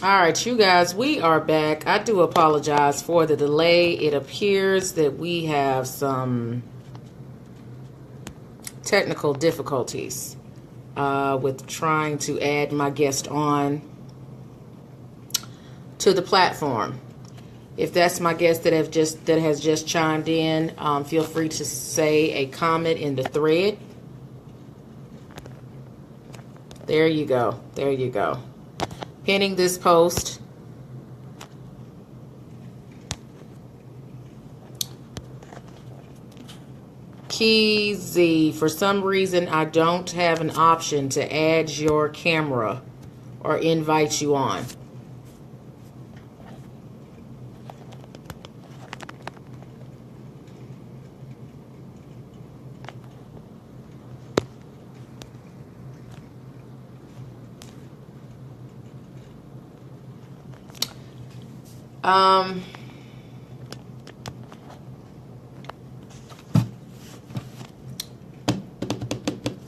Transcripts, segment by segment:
All right, you guys, we are back. I do apologize for the delay. It appears that we have some technical difficulties with trying to add my guest on to the platform. If that's my guest that has just chimed in, feel free to say a comment in the thread. There you go. There you go. Pinning this post. Keezy, for some reason I don't have an option to add your camera or invite you on.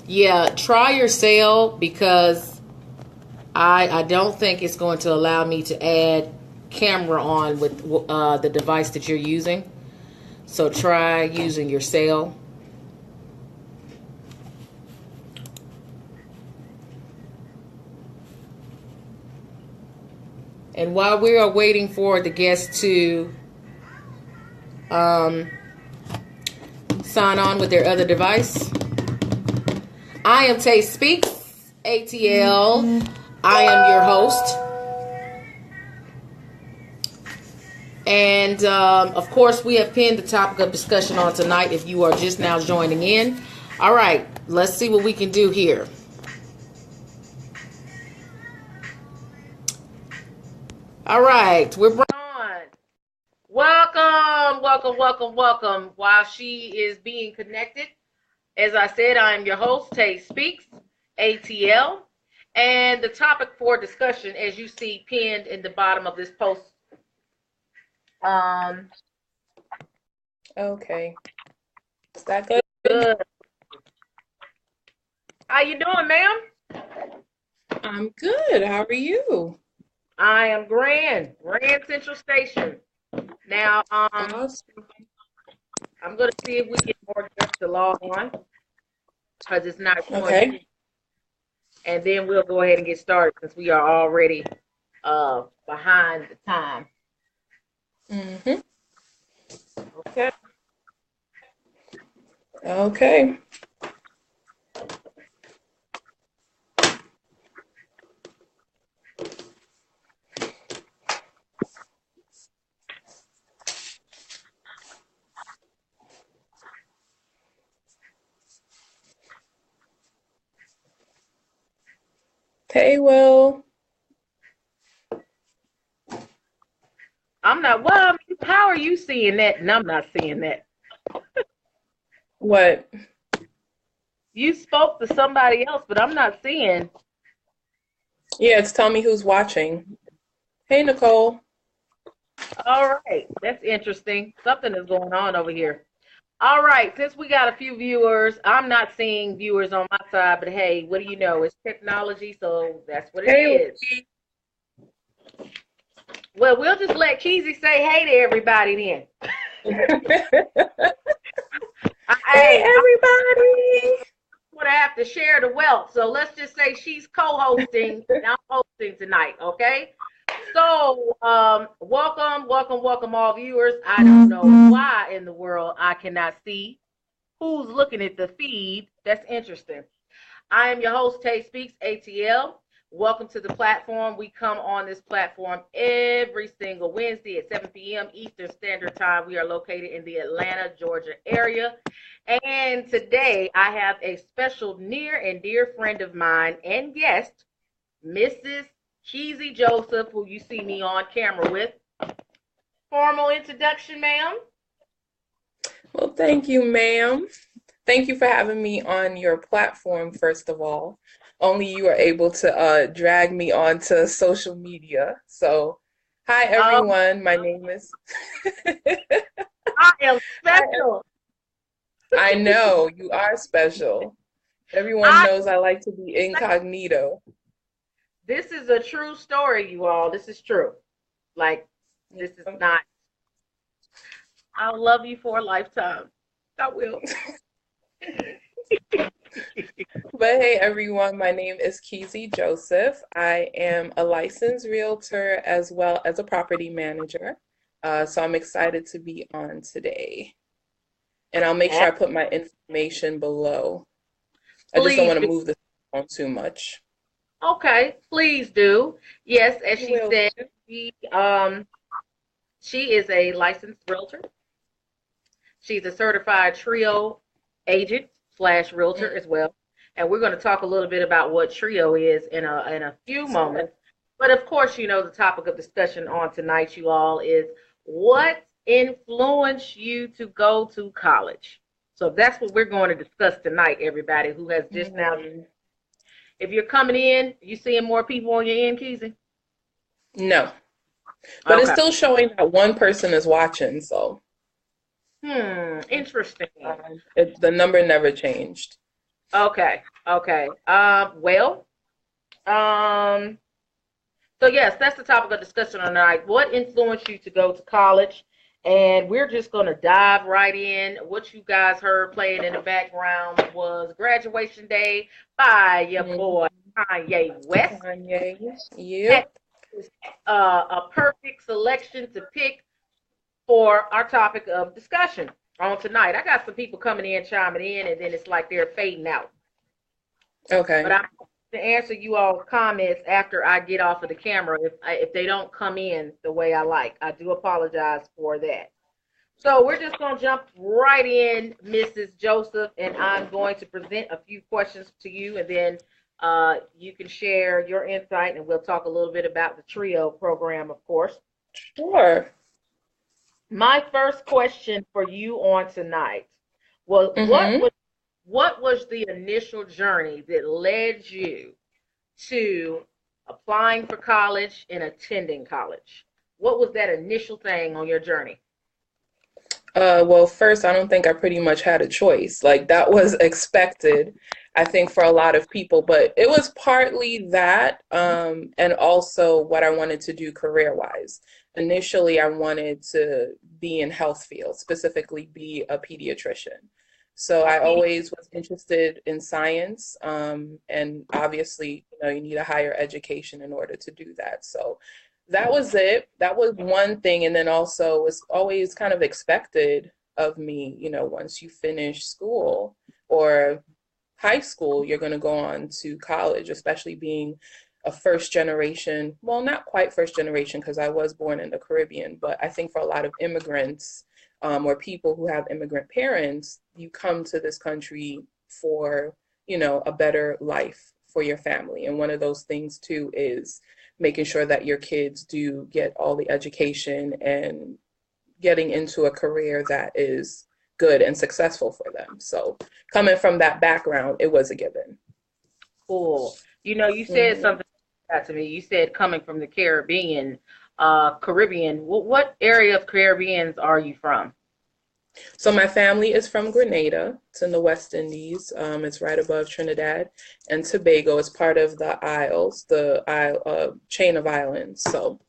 Yeah, try your cell because I don't think it's going to allow me to add camera on with the device that you're using. So try using your cell. And while we are waiting for the guests to sign on with their other device, I am TaySpeaksATL. I am your host. And of course, we have pinned the topic of discussion on tonight if you are just now joining in. All right, let's see what we can do here. All right, we're on. Welcome, welcome, welcome, welcome. While she is being connected, as I said, I am your host, TaySpeaksATL. And the topic for discussion, as you see pinned in the bottom of this post. Okay. Is that good? Good. How you doing, ma'am? I'm good. How are you? I am Grand Central Station. Now, Awesome. I'm going to see if we get more guests to log on because it's not showing. Okay. And then we'll go ahead and get started since we are already behind the time. Mm-hmm. Okay. Okay. Hey, Will. I'm not, well, how are you seeing that? And I'm not seeing that. What? You spoke to somebody else, but I'm not seeing. Yeah, it's tell me who's watching. Hey, Nicole. All right. That's interesting. Something is going on over here. All right. Since we got a few viewers, I'm not seeing viewers on my side, but hey, what do you know? It's technology, so that's what it is. Well, we'll just let Keezy say hey to everybody then. Hey, everybody. I'm going to have to share the wealth. So let's just say she's co-hosting and I'm hosting tonight, okay? So welcome, welcome, welcome all viewers. I don't know why in the world I cannot see who's looking at the feed. That's interesting. I am your host, TaySpeaksATL. Welcome to the platform. We come on this platform every single Wednesday at 7 p.m. Eastern Standard Time. We are located in the Atlanta, Georgia area. And today I have a special near and dear friend of mine and guest, Mrs. Keezy Joseph, who you see me on camera with. Formal introduction, ma'am. Well, thank you, ma'am. Thank you for having me on your platform, first of all. Only you are able to drag me onto social media. So, hi, everyone. My name is... I am special. I know, you are special. Everyone knows I like to be incognito. This is a true story, you all. This is true. Like, this is not. I'll love you for a lifetime. I will. But hey everyone, my name is Keezy Joseph. I am a licensed realtor as well as a property manager. So I'm excited to be on today. And I'll make sure I put my information below. I just don't Please want to do. move the phone too much. Okay, please do. Yes, as she Will said, do. she is a licensed realtor. She's a certified trio agent slash realtor as well. And we're going to talk a little bit about what trio is in a few Sure. moments. But of course, you know, the topic of discussion on tonight, you all, is what influenced you to go to college? So that's what we're going to discuss tonight, everybody who has just now. Mhm. If you're coming in, you seeing more people on your end, Keezy? No, but it's Okay. still showing that one person is watching, so Interesting. the number never changed. Okay. Okay. Well, um, so yes, that's the topic of discussion tonight. What influenced you to go to college? And we're just gonna dive right in. What you guys heard playing in the background was Graduation Day by your Mhm. boy Kanye West. Kanye. That Yep. is a perfect selection to pick for our topic of discussion on tonight. I got some people coming in, chiming in, and then it's like they're fading out. But Okay. I'm to answer you all comments after I get off of the camera if they don't come in the way I like. I do apologize for that. So we're just going to jump right in, Mrs. Joseph, and I'm going to present a few questions to you, and then you can share your insight, and we'll talk a little bit about the TRIO program, of course. Sure. My first question for you on tonight was Mm-hmm. what was the initial journey that led you to applying for college and attending college? What was that initial thing on your journey? Well, first, I don't think I pretty much had a choice. Like that was expected, I think, for a lot of people, but it was partly that, and also what I wanted to do career-wise. Initially, I wanted to be in health field, specifically be a pediatrician. So A I PD. always was interested in science, and obviously, you need a higher education in order to do that. So that was it. That was one thing. And then also it's always kind of expected of me, once you finish school or high school, you're going to go on to college, especially being a first generation, well, not quite first generation because I was born in the Caribbean, but I think for a lot of immigrants or people who have immigrant parents, you come to this country for, a better life for your family. And one of those things too is making sure that your kids do get all the education and getting into a career that is good and successful for them. So coming from that background, it was a given. Cool. You know, you said Mhm. something to me. You said coming from the Caribbean, Caribbean. What area of Caribbeans are you from? So my family is from Grenada. It's in the West Indies. It's right above Trinidad and Tobago. It's part of the Isles, the chain of islands. So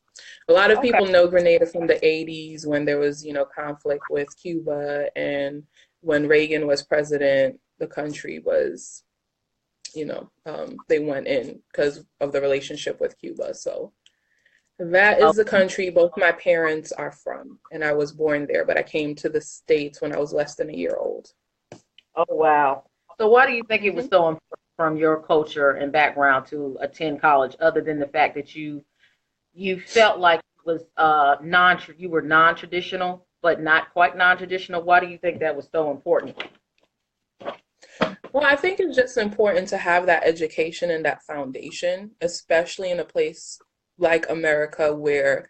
a lot of Okay. people know Grenada from the 80s when there was, conflict with Cuba, and when Reagan was president, the country was, they went in because of the relationship with Cuba. So that Oh, is the country both my parents are from, and I was born there, but I came to the States when I was less than a year old. oh wow. So why do you think it was Hmm. so important from your culture and background to attend college, other than the fact that you felt like it was you were non-traditional, but not quite non-traditional? Why do you think that was so important? Well, I think it's just important to have that education and that foundation, especially in a place like America where,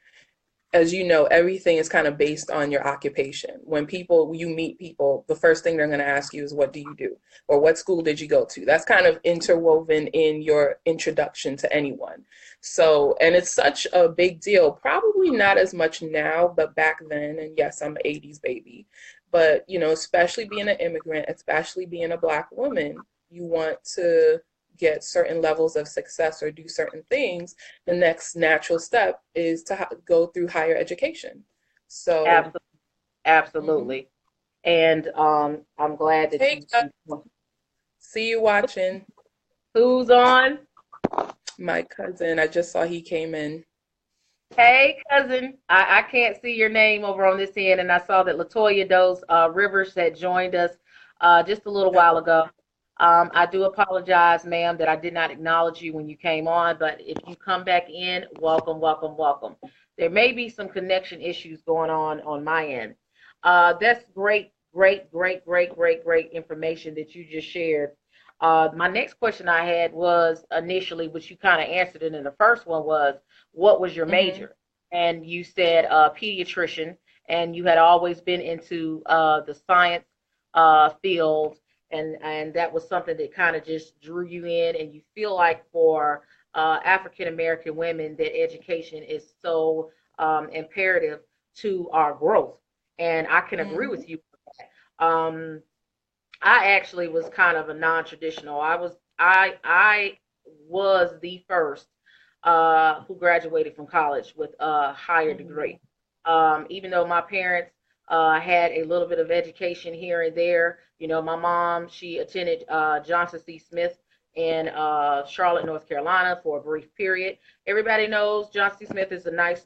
as you know, everything is kind of based on your occupation. When you meet people, the first thing they're going to ask you is, what do you do? Or what school did you go to? That's kind of interwoven in your introduction to anyone. So, and it's such a big deal. Probably not as much now, but back then, and yes, I'm an 80s baby, but, especially being an immigrant, especially being a Black woman, you want to get certain levels of success or do certain things, the next natural step is to go through higher education. So, Absolutely. mhm. Absolutely. And I'm glad that Hey, see you watching. who's on? My cousin, I just saw he came in. Hey, cousin. I can't see your name over on this end, and I saw that Latoya Doe Rivers had joined us just a little while ago. I do apologize, ma'am, that I did not acknowledge you when you came on, but if you come back in, welcome, welcome, welcome. There may be some connection issues going on my end. That's great, great, great, great, great, great information that you just shared. My next question I had was initially, which you kind of answered it in the first one, was what was your Hmm. major? And you said pediatrician, and you had always been into the science field, and that was something that kind of just drew you in, and you feel like for African American women that education is so imperative to our growth, and I can agree Hmm. with you. Um, I actually was kind of a non-traditional. I was the first who graduated from college with a higher Hmm. degree. Even though my parents had a little bit of education here and there, my mom, she attended Johnson C. Smith in Charlotte, North Carolina for a brief period. Everybody knows Johnson C. Smith is a nice,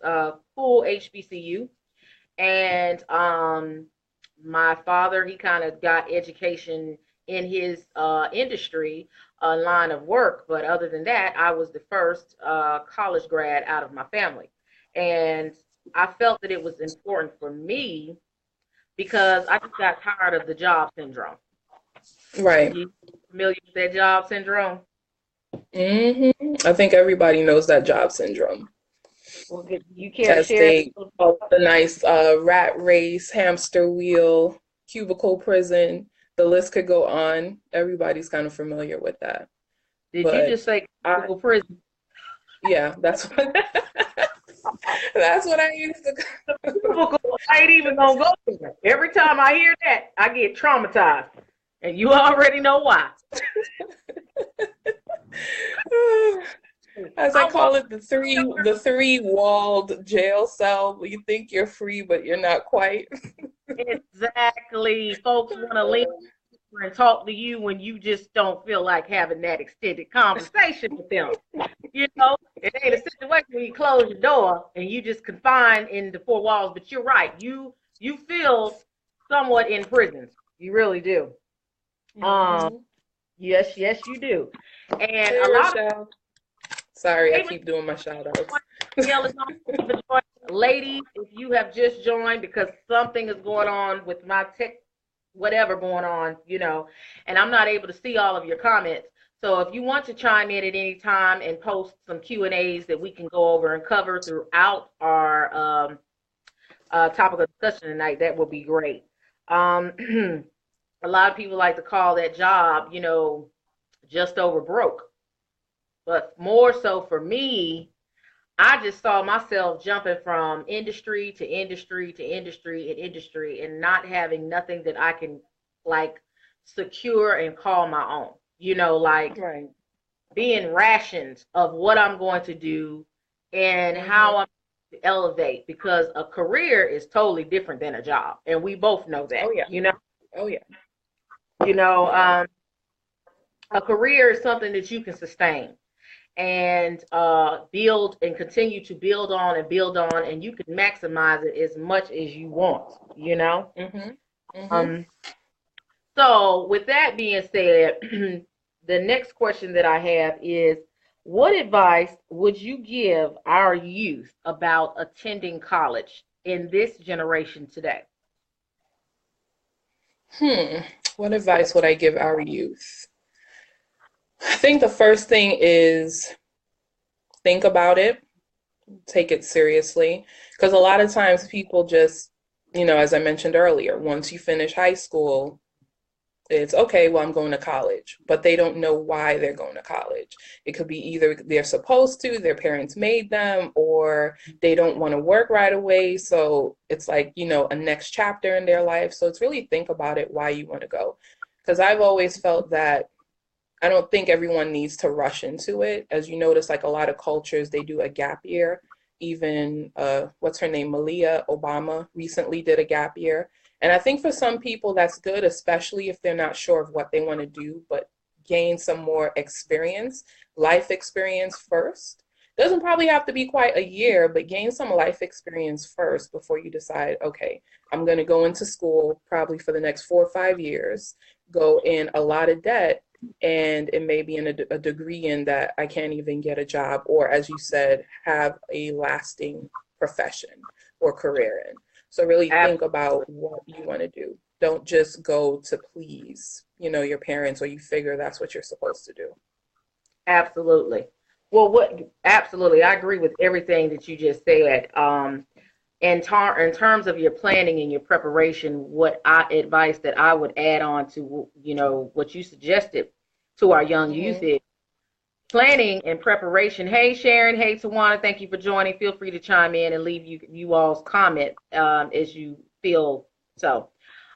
cool HBCU. And my father, he kind of got education in his industry line of work, but other than that, I was the first college grad out of my family. And I felt that it was important for me because I just got tired of the job syndrome. Right. You familiar with that job syndrome? Hmm. I think everybody knows that job syndrome. Well, you care to As share? they call it, the nice rat race, hamster wheel, cubicle prison. The list could go on. Everybody's kind of familiar with that. Did you But just say I, Google prison? yeah, that's what that's what I used to. I ain't even gonna go there. Every time I hear that, I get traumatized, and you already know why. As I I walk call it, the three walled jail cell. You think you're free, but you're not quite. exactly. Folks want to lean over and talk to you when you just don't feel like having that extended conversation with them. It ain't a situation where you close your door and you just confined in the four walls. But you're right. You feel somewhat in prisons. You really do. Um, Hmm. yes, yes, you do. And Hey, a lot of Rochelle. Sorry, I hey, keep doing my shout outs. Gail is on. Ladies, if you have just joined because something is going on with my tech, whatever going on, and I'm not able to see all of your comments. So if you want to chime in at any time and post some Q&As that we can go over and cover throughout our topic of discussion tonight, that would be great. Um, a lot of people like to call that job, just over broke. But more so for me, I just saw myself jumping from industry to industry to industry and industry and not having nothing that I can like secure and call my own. Like Right. being rationed of what I'm going to do and Hmm. how I'm going to elevate because a career is totally different than a job. And we both know Oh that, yeah. Oh yeah. you know, um, a career is something that you can sustain and build and continue to build on, and you can maximize it as much as you want. Hmm. Hmm. Um, so, with that being said, the next question that I have is what advice would you give our youth about attending college in this generation today? Hmm. What advice would I give our youth? I think the first thing is think about it, take it seriously. Because a lot of times people just, as I mentioned earlier, once you finish high school, it's okay, well, I'm going to college, but they don't know why they're going to college. It could be either they're supposed to, their parents made them, or they don't want to work right away. So it's like, a next chapter in their life. So it's really think about it, why you want to go. Because I've always felt that I don't think everyone needs to rush into it. As you notice, like a lot of cultures, they do a gap year. Even what's her name, Malia Obama recently did a gap year. And I think for some people that's good, especially if they're not sure of what they want to do, but gain some more experience, life experience first. Doesn't probably have to be quite a year, but gain some life experience first before you decide, okay, I'm going to go into school probably for the next 4 or 5 years, go in a lot of debt, and it may be in a degree in that I can't even get a job, or as you said, have a lasting profession or career in. So really think about what you want to do. Don't just go to please, your parents, or you figure that's what you're supposed to do. Absolutely. Well, absolutely, I agree with everything that you just said. In terms of your planning and your preparation, advice that I would add on to, what you suggested to our young youth is planning and preparation. Hey, Sharon. Hey, Tawana. Thank you for joining. Feel free to chime in and leave you all's comment as you feel so.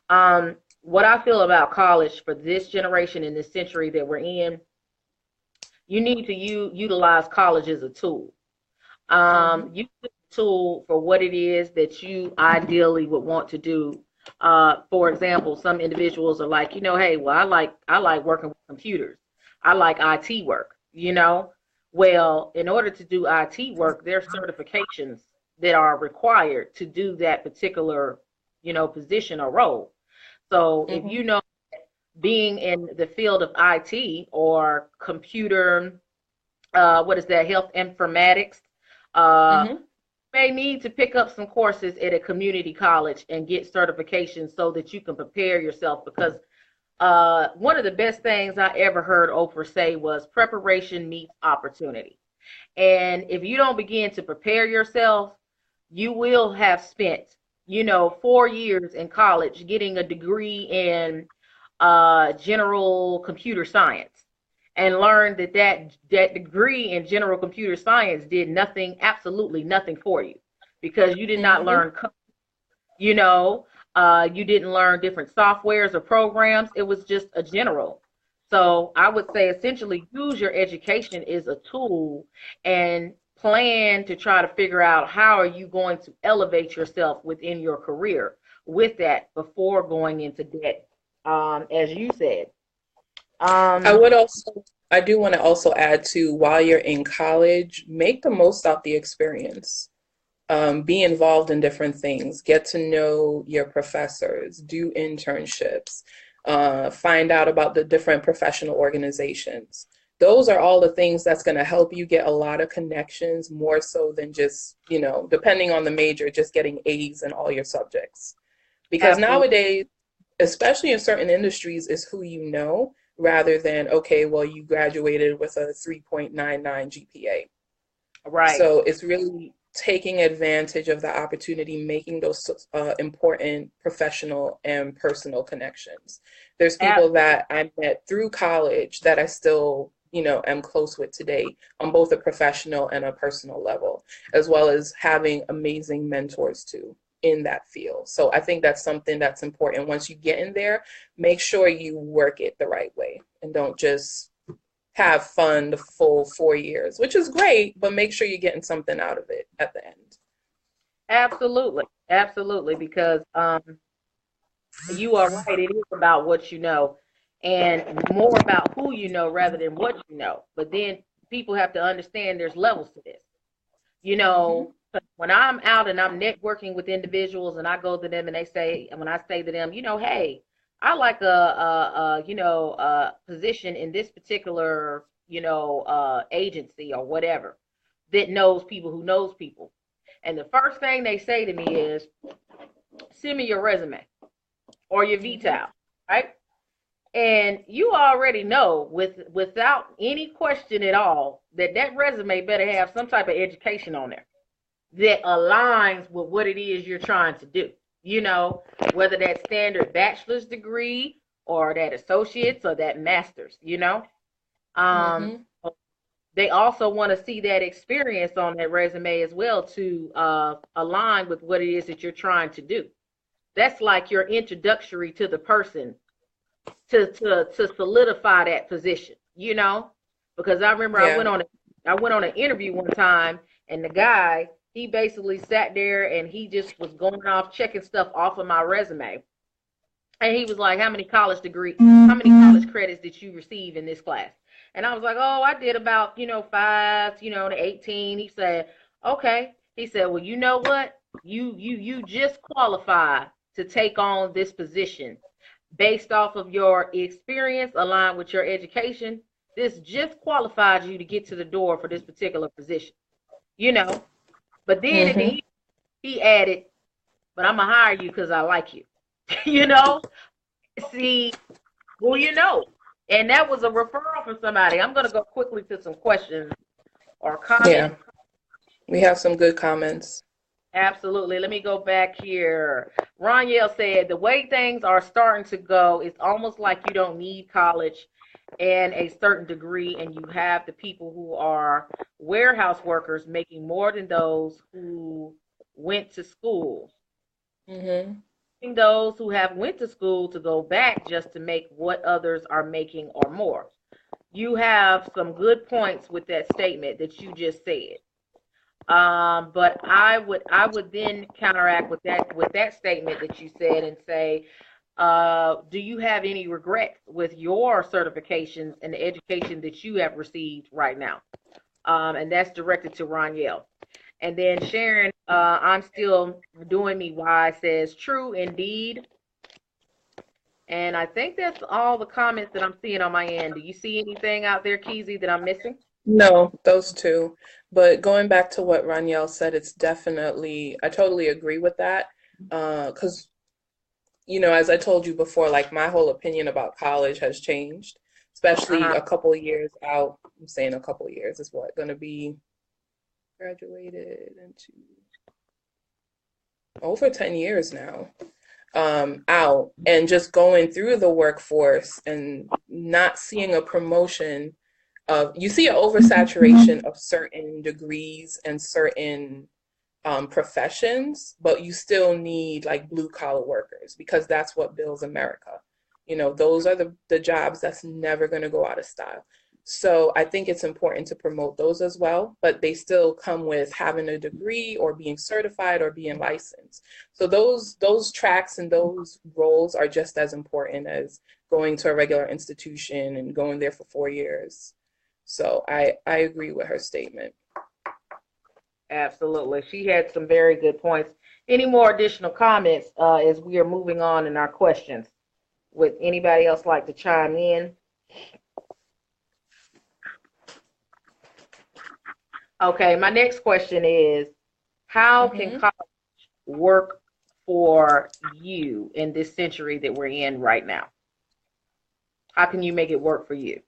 What I feel about college for this generation in this century that we're in, you need to utilize college as a tool. Use the tool for what it is that you ideally would want to do. For example, some individuals are like, hey, well, I like working with computers. I like IT work, Well, in order to do IT work, there are certifications that are required to do that particular, position or role. So if you know being in the field of IT or computer, what is that, health informatics, may need to pick up some courses at a community college and get certifications so that you can prepare yourself. Because one of the best things I ever heard Oprah say was preparation meets opportunity. And if you don't begin to prepare yourself, you will have spent, 4 years in college getting a degree in general computer science, and learned that degree in general computer science did nothing, absolutely nothing for you, because you did not learn, you didn't learn different softwares or programs. It was just a general. So I would say essentially use your education as a tool and plan to try to figure out how are you going to elevate yourself within your career with that before going into debt, as you said. I do want to also add to, while you're in college, make the most out the experience. Be involved in different things, get to know your professors, do internships, find out about the different professional organizations. Those are all the things that's going to help you get a lot of connections, more so than just, depending on the major, just getting A's in all your subjects. Because nowadays, especially in certain industries, is who you know, rather than, okay, well, you graduated with a 3.99 GPA. Right. So it's really taking advantage of the opportunity, making those important professional and personal connections. There's people that I met through college that I still, am close with today on both a professional and a personal level, as well as having amazing mentors too in that field. So I think that's something that's important. Once you get in there, make sure you work it the right way and don't just have fun the full 4 years, which is great, but make sure you're getting something out of it at the end. Absolutely. Absolutely. Because you are right. It is about what you know, and more about who you know rather than what you know. But then people have to understand there's levels to this. When I'm out and I'm networking with individuals and I go to them and when I say to them, hey, I like a position in this particular, agency or whatever that knows people who knows people. And the first thing they say to me is, send me your resume or your VTAL, right? And you already know without any question at all that resume better have some type of education on there that aligns with what it is you're trying to do. Whether that standard bachelor's degree or that associate's or that master's, They also want to see that experience on that resume as well to align with what it is that you're trying to do. That's like your introductory to the person to solidify that position, because I remember Yeah. I went on an interview one time, and the guy, he basically sat there and he just was going off checking stuff off of my resume. And he was like, how many college credits did you receive in this class? And I was like, oh, I did about, 5, to 18. He said, okay. He said, well, you know what? You just qualify to take on this position based off of your experience aligned with your education. This just qualifies you to get to the door for this particular position, you know. But then at the Mm-hmm. end, he added, but I'm gonna hire you because I like you. you know, See, who you know. And that was a referral from somebody. I'm gonna go quickly to some questions or Yeah. comments. We have some good comments. Absolutely. Let me go back here. Roniel said the way things are starting to go, it's almost like you don't need college and a certain degree, and you have the people who are warehouse workers making more than those who went to school. Mm-hmm. Those who have went to school to go back just to make what others are making or more. You have some good points with that statement that you just said. But I would then counteract with that statement that you said and say, do you have any regrets with your certifications and the education that you have received right now? And that's directed to Roniel. And then Sharon, I'm still doing me why says true indeed. And I think that's all the comments that I'm seeing on my end. Do you see anything out there, Keezy, that I'm missing? No, those two. But going back to what Ranielle said, it's definitely, I totally agree with that. Because, as I told you before, like my whole opinion about college has changed, especially Uh-huh. a couple of years out. I'm saying a couple of years is what, going to be graduated into over 10 years now, out, and just going through the workforce and not seeing a promotion of, you see an oversaturation of certain degrees and certain professions, but you still need like blue collar workers because that's what builds America. Those are the jobs that's never going to go out of style. So I think it's important to promote those as well, but they still come with having a degree or being certified or being licensed. So those tracks and those roles are just as important as going to a regular institution and going there for 4 years. So I agree with her statement. Absolutely. She had some very good points. Any more additional comments as we are moving on in our questions? Would anybody else like to chime in? Okay, my next question is, how can Hmm. college work for you in this century that we're in right now? How can you make it work for you?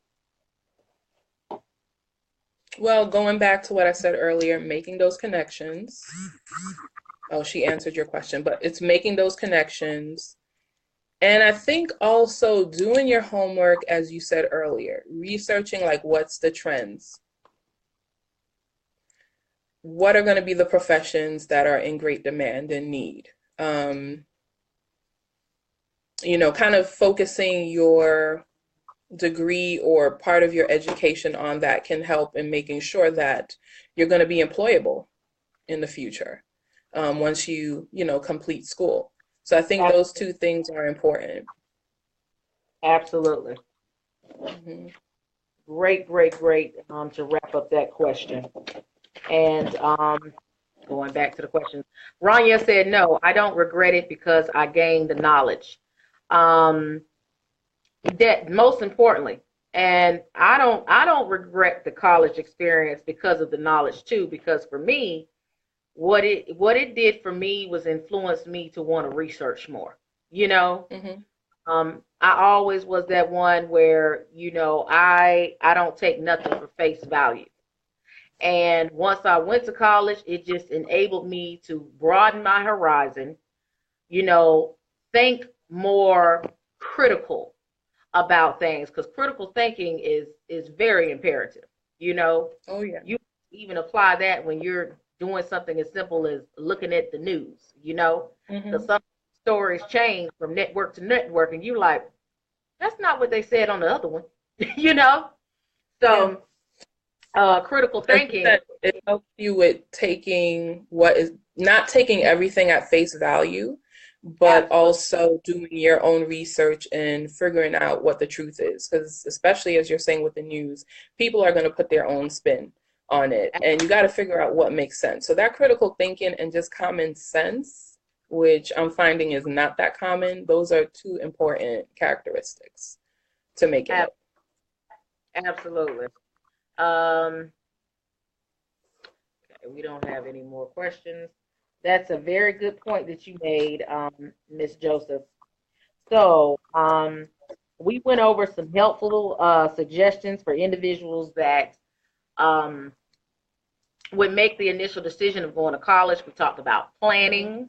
Well, going back to what I said earlier, making those connections. Oh, she answered your question, but it's making those connections. And I think also doing your homework, as you said earlier, researching like what's the trends, what are going to be the professions that are in great demand and need. Um, kind of focusing your degree or part of your education on that can help in making sure that you're going to be employable in the future, once you complete school. So I think those two things are important. Absolutely. Hmm. Great, great, great. To wrap up that question. And going back to the question, Rania said, no, I don't regret it because I gained the knowledge. Um, that most importantly, and I don't regret the college experience because of the knowledge too, because for me, what it did for me was influence me to want to research more. You know, Hmm. I always was that one where I don't take nothing for face value. And once I went to college, it just enabled me to broaden my horizon, you know, think more critical about things, because critical thinking is very imperative. You know, Oh yeah. you even apply that when you're doing something as simple as looking at the news, because Hmm. some stories change from network to network, and you like, That's not what they said on the other one. you know? Yeah. So critical As you thinking. said, it helps you with taking what is not taking everything at face value, but Absolutely. also doing your own research and figuring out what the truth is. Because especially as you're saying with the news, people are going to put their own spin on it, and you got to figure out what makes sense. So that critical thinking and just common sense, which I'm finding is not that common, those are two important characteristics to making Ab- it. Absolutely. Um, okay, we don't have any more questions. That's a very good point that you made, Miss Joseph. So, we went over some helpful suggestions for individuals that um, would make the initial decision of going to college. We talked about planning.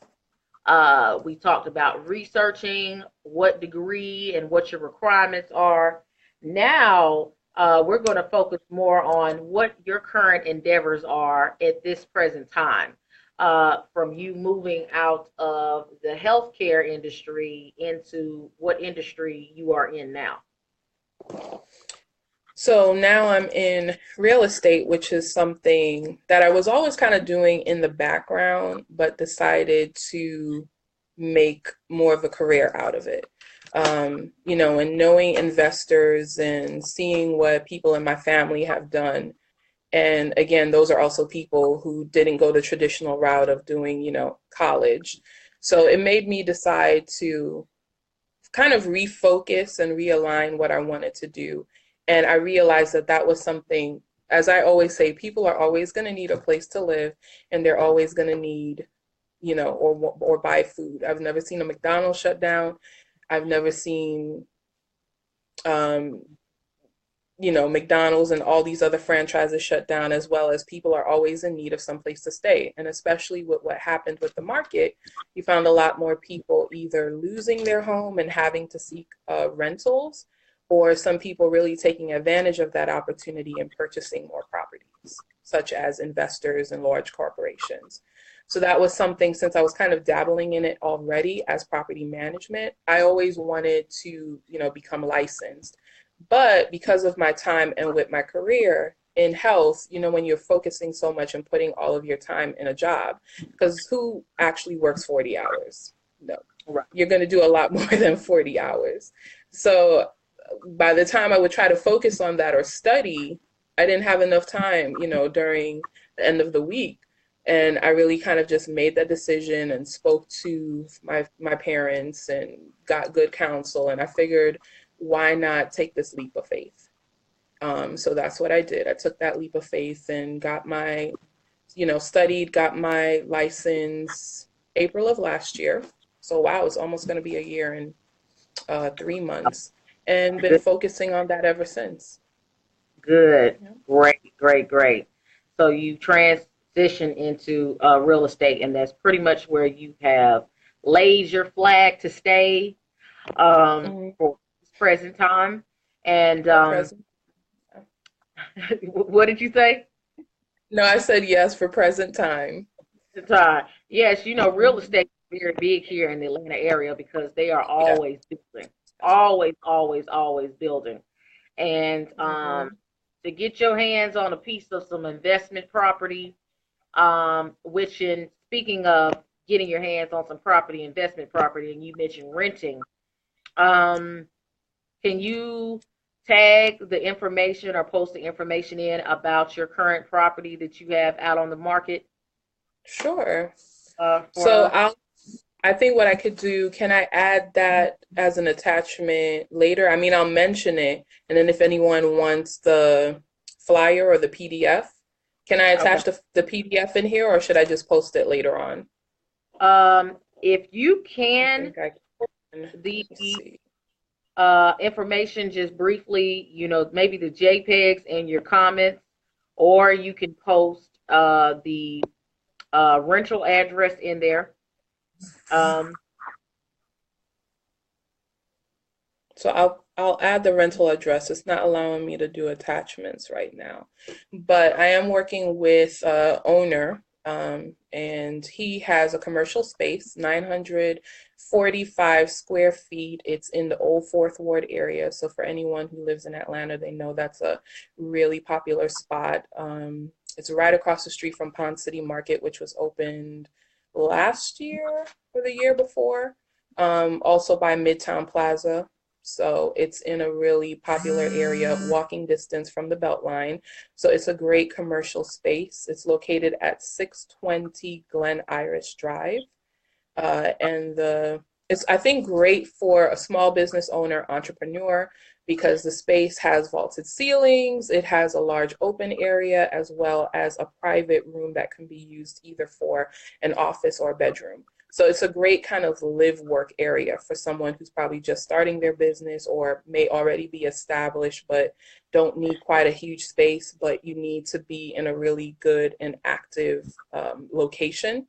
We talked about researching what degree and what your requirements are. Now, we're going to focus more on what your current endeavors are at this present time. From you moving out of the healthcare industry into what industry you are in now. So now I'm in real estate, which is something that I was always kind of doing in the background, but decided to make more of a career out of it. And knowing investors and seeing what people in my family have done. And again, those are also people who didn't go the traditional route of doing, college. So it made me decide to kind of refocus and realign what I wanted to do. And I realized that that was something, as I always say, people are always going to need a place to live, and they're always going to need, or buy food. I've never seen a McDonald's shut down. I've never seen, um, McDonald's and all these other franchises shut down, as well as people are always in need of some place to stay. And especially with what happened with the market, you found a lot more people either losing their home and having to seek rentals, or some people really taking advantage of that opportunity and purchasing more properties, such as investors and large corporations. So that was something, since I was kind of dabbling in it already as property management, I always wanted to, become licensed. But because of my time and with my career in health, when you're focusing so much and putting all of your time in a job, because who actually works 40 hours? No, Right. you're going to do a lot more than 40 hours. So by the time I would try to focus on that or study, I didn't have enough time, during the end of the week. And I really kind of just made that decision and spoke to my parents and got good counsel. And I figured, why not take this leap of faith? So that's what I did. I took that leap of faith and got my, studied, got my license April of last year. So wow, it's almost going to be a year and 3 months, and been Good. focusing on that ever since. Good. Yeah. Great. Great. Great. So you transition into real estate, and that's pretty much where you have laid your flag to stay Mhm. for this present time. And For present. what did you say? No, I said yes for present time. The time. Yes, real Mhm. estate is very big here in the Atlanta area because they are Yeah. always building, always, always, always building. And Hmm. to get your hands on a piece of some investment property, which in speaking of getting your hands on some property, investment property, and you mentioned renting, um, can you tag the information or post the information in about your current property that you have out on the market Sure. for So us? I think what I could do, can I add that as an attachment later? I mean, I'll mention it, and then if anyone wants the flyer or the PDF, can I Okay. attach the PDF in here, or should I just post it later on? If you I can, think I can. Let the me see. information just briefly, maybe the JPEGs and your comments, or you can post the rental address in there. Um, So I'll add the rental address. It's not allowing me to do attachments right now, but I am working with owner And he has a commercial space, 945 square feet. It's in the Old Fourth Ward area. So for anyone who lives in Atlanta, they know that's a really popular spot. It's right across the street from Pond City Market, which was opened last year or the year before. Also by Midtown Plaza. So it's in a really popular area, walking distance from the Beltline. So it's a great commercial space. It's located at 620 Glen Iris Drive. It's, I think, great for a small business owner, entrepreneur, because the space has vaulted ceilings, it has a large open area, as well as a private room that can be used either for an office or a bedroom. So it's a great kind of live work area for someone who's probably just starting their business or may already be established, but don't need quite a huge space, but you need to be in a really good and active location.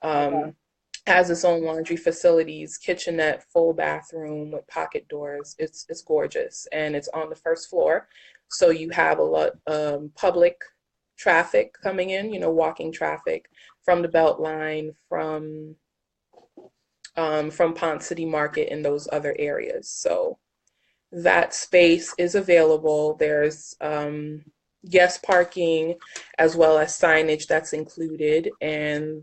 Okay. Has its own laundry facilities, kitchenette, full bathroom with pocket doors. It's gorgeous, and it's on the first floor, so you have a lot public traffic coming in. Walking traffic from the Beltline, from Pond City Market and those other areas. So that space is available. There's guest parking as well as signage that's included, and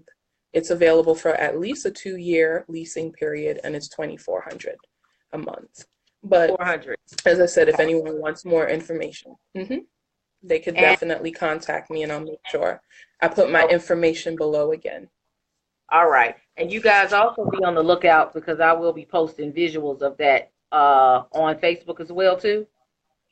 it's available for at least a 2-year leasing period, and it's $2,400 a month. But 400. as I said, if anyone wants more information, they could And definitely contact me, and I'll make sure I put my information below again. all right. And you guys also be on the lookout because I will be posting visuals of that on Facebook as well too.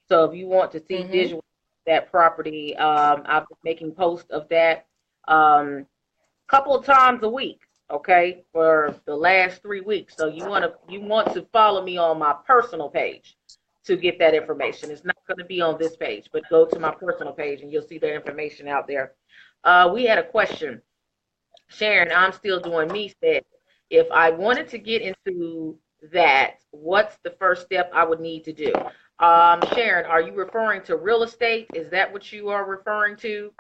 So if you want to see visuals of that property, I've been making posts of that couple of times a week, okay, for the last 3 weeks. So you want to follow me on my personal page to get that information. It's not going to be on this page, but go to my personal page and you'll see the information out there. We had a question. Sharon, I'm still doing me, said, if I wanted to get into that, what's the first step I would need to do? Sharon, are you referring to real estate? Is that what you are referring to?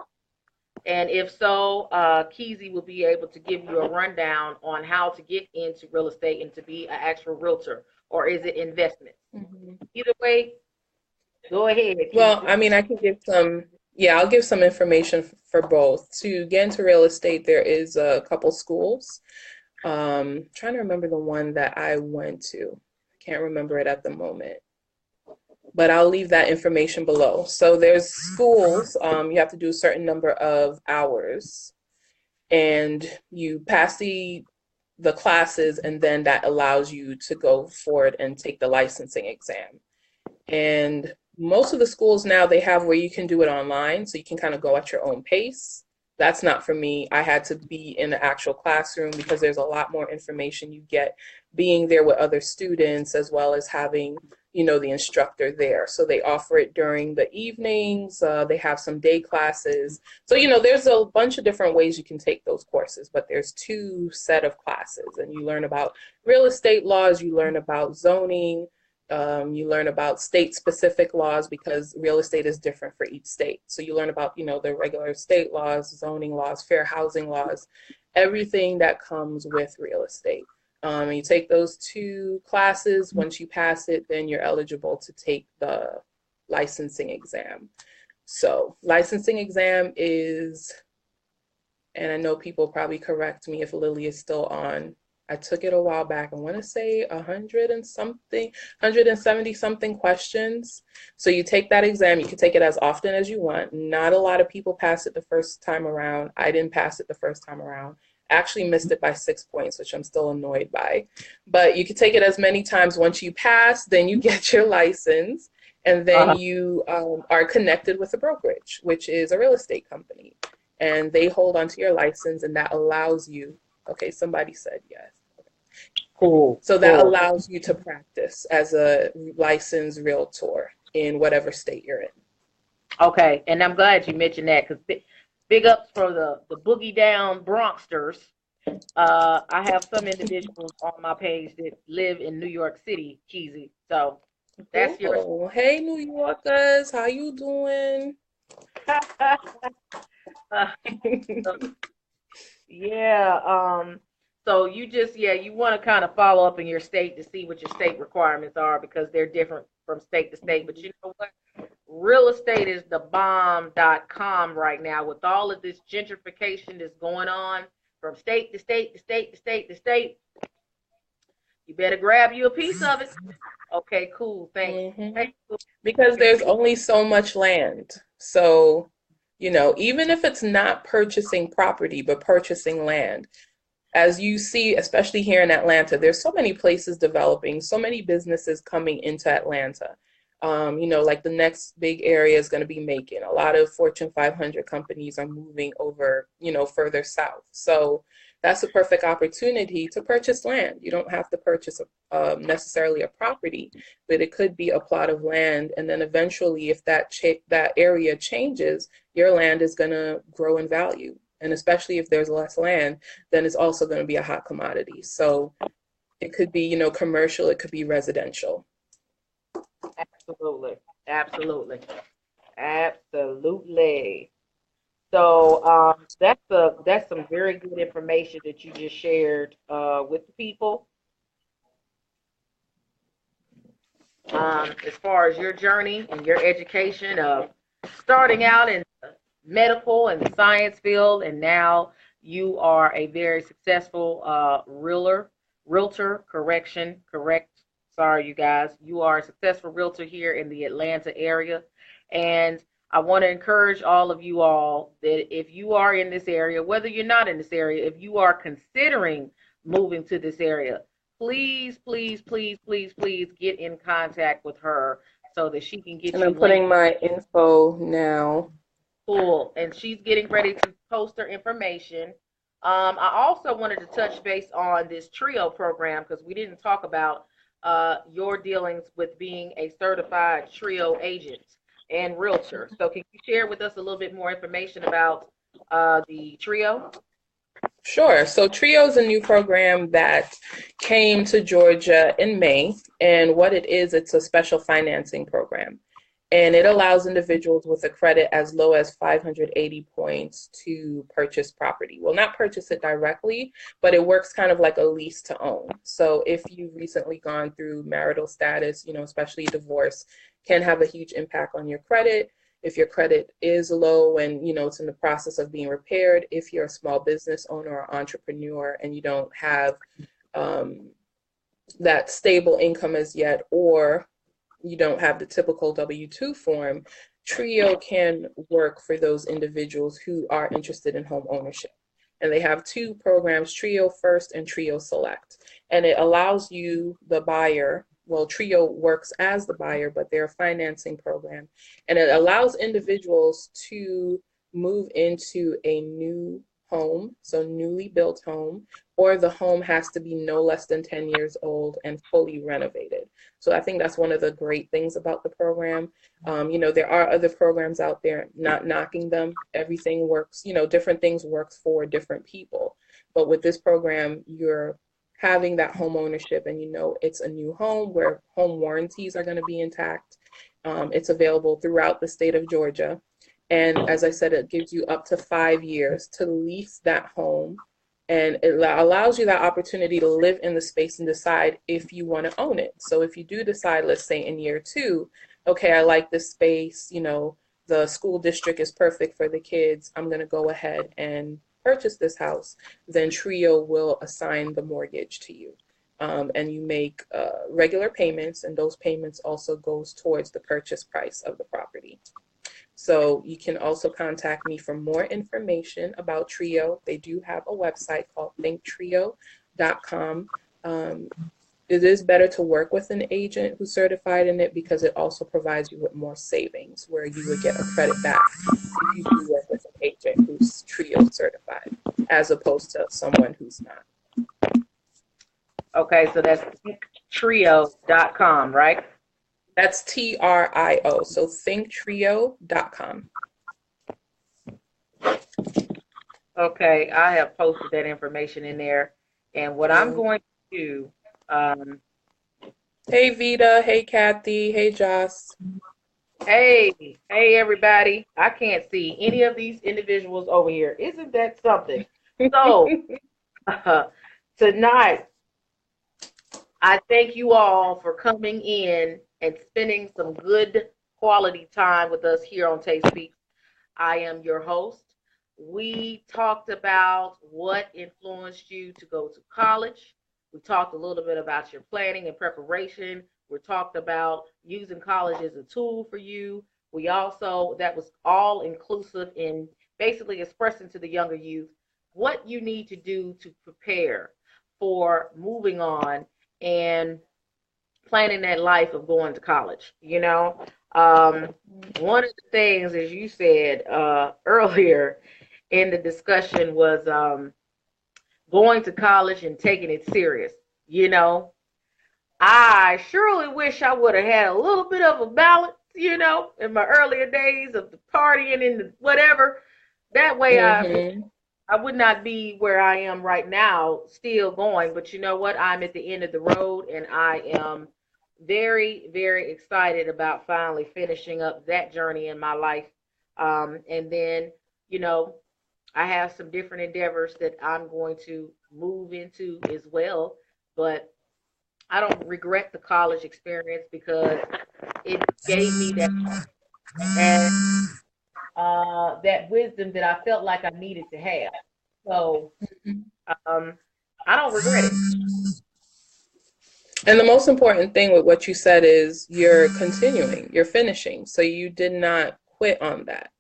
And if so, Keezy will be able to give you a rundown on how to get into real estate and to be an actual realtor, or is it investment? Either way, go ahead, Keezy. Well, I mean, I can give some, yeah, I'll give some information for both. To get into real estate, there is a couple schools. Trying to remember the one that I went to. I can't remember it at the moment, but I'll leave that information below. So there's schools, you have to do a certain number of hours, and you pass the classes, and then that allows you to go forward and take the licensing exam. And most of the schools now, they have where you can do it online, so you can kind of go at your own pace. That's not for me. I had to be in the actual classroom because there's a lot more information you get being there with other students, as well as having, the instructor there. So they offer it during the evenings. They have some day classes. So, there's a bunch of different ways you can take those courses, but there's 2 set of classes, and you learn about real estate laws, you learn about zoning, you learn about state-specific laws because real estate is different for each state. So you learn about, the regular state laws, zoning laws, fair housing laws, everything that comes with real estate. And you take those 2 classes. Once you pass it, then you're eligible to take the licensing exam. So licensing exam is, and I know people probably correct me if Lily is still on, I took it a while back. I want to say 170 something questions. So you take that exam. You can take it as often as you want. Not a lot of people pass it the first time around. I didn't pass it the first time around. Actually missed it by 6 points, which I'm still annoyed by. But you can take it as many times. Once you pass, then you get your license, and then you are connected with a brokerage, which is a real estate company. And they hold onto your license, and that allows you, okay, somebody said yes. Cool. So that allows you to practice as a licensed realtor in whatever state you're in. Okay, and I'm glad you mentioned that because big ups for the boogie down Bronxsters. I have some individuals on my page that live in New York City, Keezy. So that's your. Hey, New Yorkers, how you doing? Yeah. So you just, yeah, you want to kind of follow up in your state to see what your state requirements are because they're different from state to state. But you know what? Real estate is the bomb.com right now with all of this gentrification that's going on from state to state to state to state to state. You better grab you a piece of it. Okay, cool. Thanks. Hmm. Thanks. Because there's only so much land. So, even if it's not purchasing property, but purchasing land, as you see, especially here in Atlanta, there's so many places developing, so many businesses coming into Atlanta. Like the next big area is going to be Macon. A lot of Fortune 500 companies are moving over, further south. So that's a perfect opportunity to purchase land. You don't have to purchase necessarily a property, but it could be a plot of land. And then eventually, if that area changes, your land is going to grow in value. And especially if there's less land, then it's also going to be a hot commodity. So it could be, commercial, it could be residential. Absolutely. Absolutely. Absolutely. So that's some very good information that you just shared with the people. As far as your journey and your education of starting out in the medical and the science field, and now you are a very successful realtor, correct. Sorry, you guys. You are a successful realtor here in the Atlanta area. And I want to encourage all of you all that if you are in this area, whether you're not in this area, if you are considering moving to this area, please, please, please, please, please get in contact with her so that she can get And you I'm linked. putting my info now. Cool. And she's getting ready to post her information. I also wanted to touch base on this TRIO program because we didn't talk about your dealings with being a certified TRIO agent and realtor. So can you share with us a little bit more information about the TRIO? Sure. So TRIO is a new program that came to Georgia in May. And what it is, it's a special financing program. And it allows individuals with a credit as low as 580 points to purchase property. Well, not purchase it directly, but it works kind of like a lease to own. So if you've recently gone through marital status, especially divorce, can have a huge impact on your credit. If your credit is low and it's in the process of being repaired, if you're a small business owner or entrepreneur and you don't have that stable income as yet, or you don't have the typical W-2 form, TRIO can work for those individuals who are interested in home ownership. And they have two programs, TRIO First and TRIO Select. And it allows you, the buyer, well, TRIO works as the buyer, but they're a financing program. And it allows individuals to move into a new home, so newly built home, or the home has to be no less than 10 years old and fully renovated. So I think that's one of the great things about the program. There are other programs out there, not knocking them. Everything works, different things works for different people. But with this program, you're having that home ownership and it's a new home where home warranties are going to be intact. It's available throughout the state of Georgia. And as I said, it gives you up to 5 years to lease that home. And it allows you that opportunity to live in the space and decide if you want to own it. So if you do decide, let's say in year 2, okay, I like this space, the school district is perfect for the kids, I'm going to go ahead and purchase this house, then TRIO will assign the mortgage to you. And you make regular payments, and those payments also goes towards the purchase price of the property. So you can also contact me for more information about TRIO. They do have a website called thinktrio.com. It is better to work with an agent who's certified in it because it also provides you with more savings where you would get a credit back if you do work with an agent who's TRIO certified as opposed to someone who's not. Okay, so that's thinktrio.com, right? That's TRIO, so thinktrio.com. Okay, I have posted that information in there. And what I'm going to do, hey Vita, hey Kathy, hey Joss. hey everybody. I can't see any of these individuals over here. Isn't that something? So tonight, I thank you all for coming in and spending some good quality time with us here on TaySpeaks. I am your host. We talked about what influenced you to go to college. We talked a little bit about your planning and preparation. We talked about using college as a tool for you. We also, that was all inclusive in basically expressing to the younger youth what you need to do to prepare for moving on and planning that life of going to college. One of the things, as you said earlier in the discussion, was going to college and taking it serious. You know, I surely wish I would have had a little bit of a balance, in my earlier days of the partying and the whatever. That way Mm-hmm. I would not be where I am right now, still going. But you know what? I'm at the end of the road, and I am very, very excited about finally finishing up that journey in my life. And then, you know, I have some different endeavors that I'm going to move into as well. But I don't regret the college experience because it gave me that and that wisdom that I felt like I needed to have. So um, I don't regret it. And the most important thing with what you said is you're continuing, you're finishing. So you did not quit on that,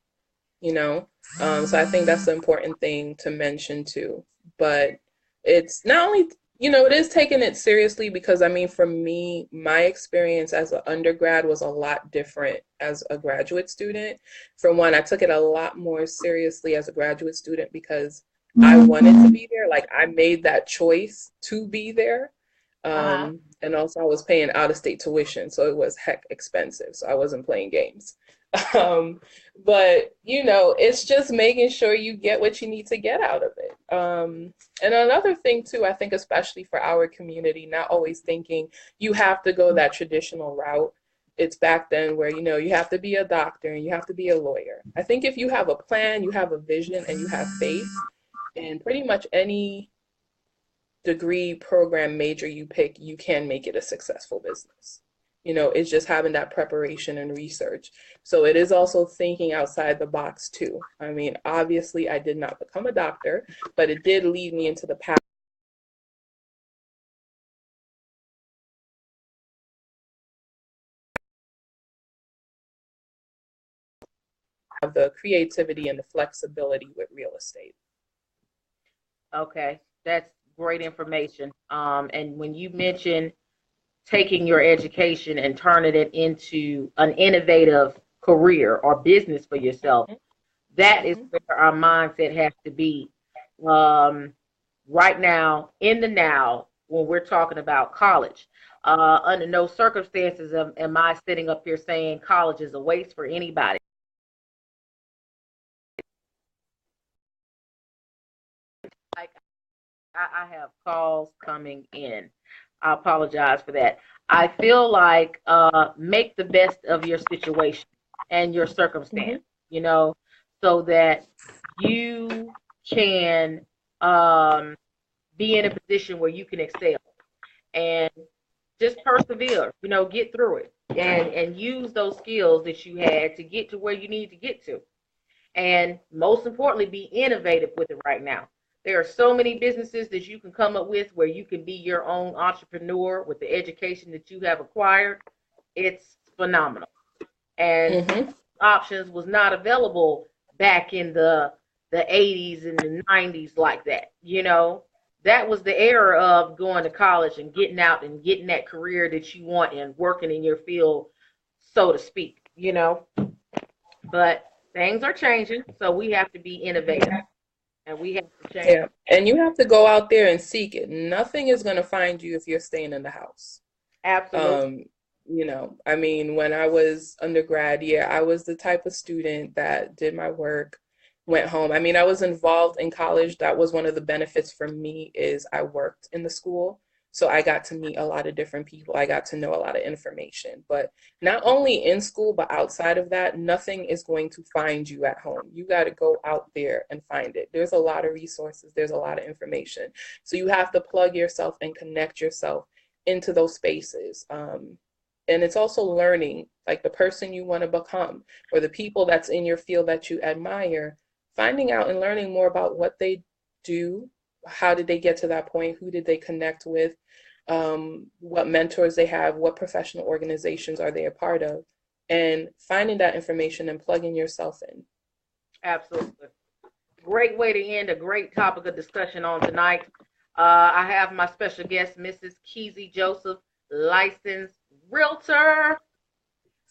you know? So I think that's the important thing to mention too. But it's not only, it is taking it seriously because I mean, for me, my experience as an undergrad was a lot different as a graduate student. For one, I took it a lot more seriously as a graduate student because I wanted to be there. Like I made that choice to be there. Uh-huh. And also I was paying out of state tuition, so it was heck expensive. So I wasn't playing games. Um, but it's just making sure you get what you need to get out of it. And another thing too, I think especially for our community, not always thinking you have to go that traditional route. It's back then where you have to be a doctor and you have to be a lawyer. I think if you have a plan, you have a vision, and you have faith in pretty much any degree, program, major you pick, you can make it a successful business. It's just having that preparation and research. So it is also thinking outside the box too. I mean, obviously I did not become a doctor, but it did lead me into the path of the creativity and the flexibility with real estate. Okay, that's great information. And when you mention taking your education and turning it into an innovative career or business for yourself, that is Mm-hmm. where our mindset has to be. Um, right now, in the now, when we're talking about college, under no circumstances am I sitting up here saying college is a waste for anybody. Like I have calls coming in. I apologize for that. I feel like make the best of your situation and your Mm-hmm. circumstance, you know, so that you can um, be in a position where you can excel and just persevere, get through it and use those skills that you had to get to where you need to get to. And most importantly, be innovative with it right now. There are so many businesses that you can come up with where you can be your own entrepreneur with the education that you have acquired. It's phenomenal. And Mm-hmm. options was not available back in the 80s and the 90s like that. That was the era of going to college and getting out and getting that career that you want and working in your field, so to speak. But things are changing, so we have to be innovative and we have to change. Yeah. And you have to go out there and seek it. Nothing is going to find you if you're staying in the house. Absolutely. Um, I mean, when I was undergrad, yeah, I was the type of student that did my work, went home. I mean, I was involved in college. That was one of the benefits for me is I worked in the school. So I got to meet a lot of different people. I got to know a lot of information. But not only in school, but outside of that, nothing is going to find you at home. You got to go out there and find it. There's a lot of resources. There's a lot of information. So you have to plug yourself and connect yourself into those spaces. And it's also learning, like the person you want to become or the people that's in your field that you admire, finding out and learning more about what they do. How did they get to that point? Who did they connect with? What mentors they have? What professional organizations are they a part of? And finding that information and plugging yourself in. Absolutely. Great way to end a great topic of discussion on tonight. I have my special guest, Mrs. Keezy Joseph, licensed realtor.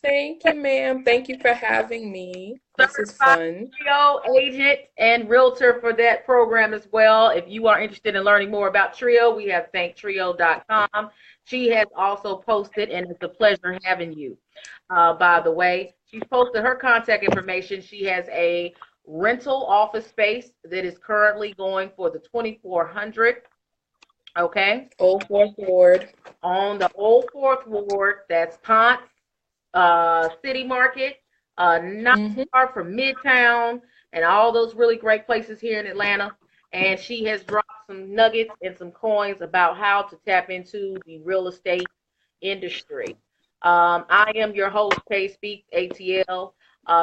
Thank you, ma'am. Thank you for having me. This is fun. Trio agent and realtor for that program as well. If you are interested in learning more about Trio, we have thanktrio.com. She has also posted, and it's a pleasure having you. By the way, she's posted her contact information. She has a rental office space that is currently going for the 2400. Okay. Old Fourth Ward. On the Old Fourth Ward, that's Ponce City Market, not far from Midtown and all those really great places here in Atlanta. And she has dropped some nuggets and some coins about how to tap into the real estate industry. I am your host, TaySpeaksATL.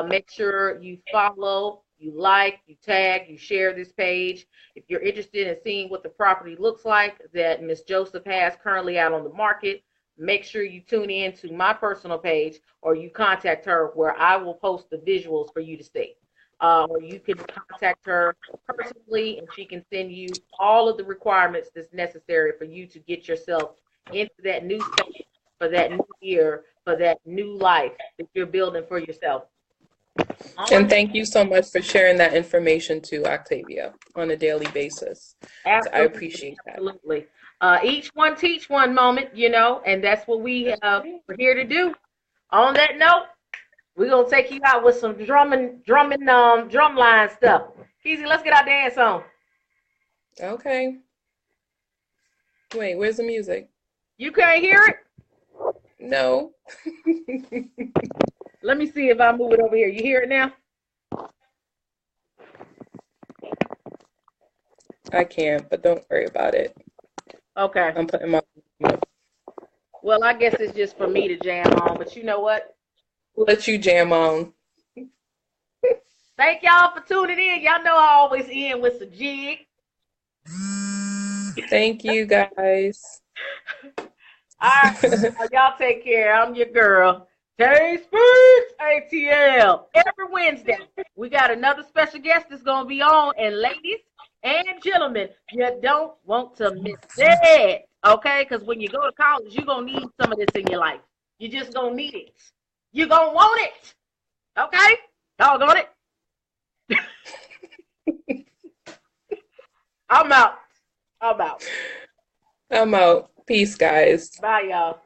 Make sure you follow, you like, you tag, you share this page. If you're interested in seeing what the property looks like that Miss Joseph has currently out on the market, make sure you tune in to my personal page or you contact her where I will post the visuals for you to see. Or you can contact her personally and she can send you all of the requirements that's necessary for you to get yourself into that new space for that new year, for that new life that you're building for yourself. And thank you so much for sharing that information to Octavia on a daily basis. Absolutely, I appreciate that. Absolutely. Each one teach one moment, you know, and that's what we're here to do. On that note, we're gonna take you out with some drum line stuff. Easy, let's get our dance on. Okay. Wait, where's the music? You can't hear it? No. Let me see if I move it over here. You hear it now? I can't, but don't worry about it. Okay. I'm putting my. Well, I guess it's just for me to jam on, but you know what? We'll let you jam on. Thank y'all for tuning in. Y'all know I always end with some jig. Thank you, guys. All right. Y'all take care. I'm your girl. TaySpeaksATL. Every Wednesday, we got another special guest that's going to be on. And ladies and gentlemen, you don't want to miss it. Okay? Because when you go to college, you're going to need some of this in your life. You're just going to need it. You're going to want it. Okay? Doggone it. I'm out. I'm out. Peace, guys. Bye, y'all.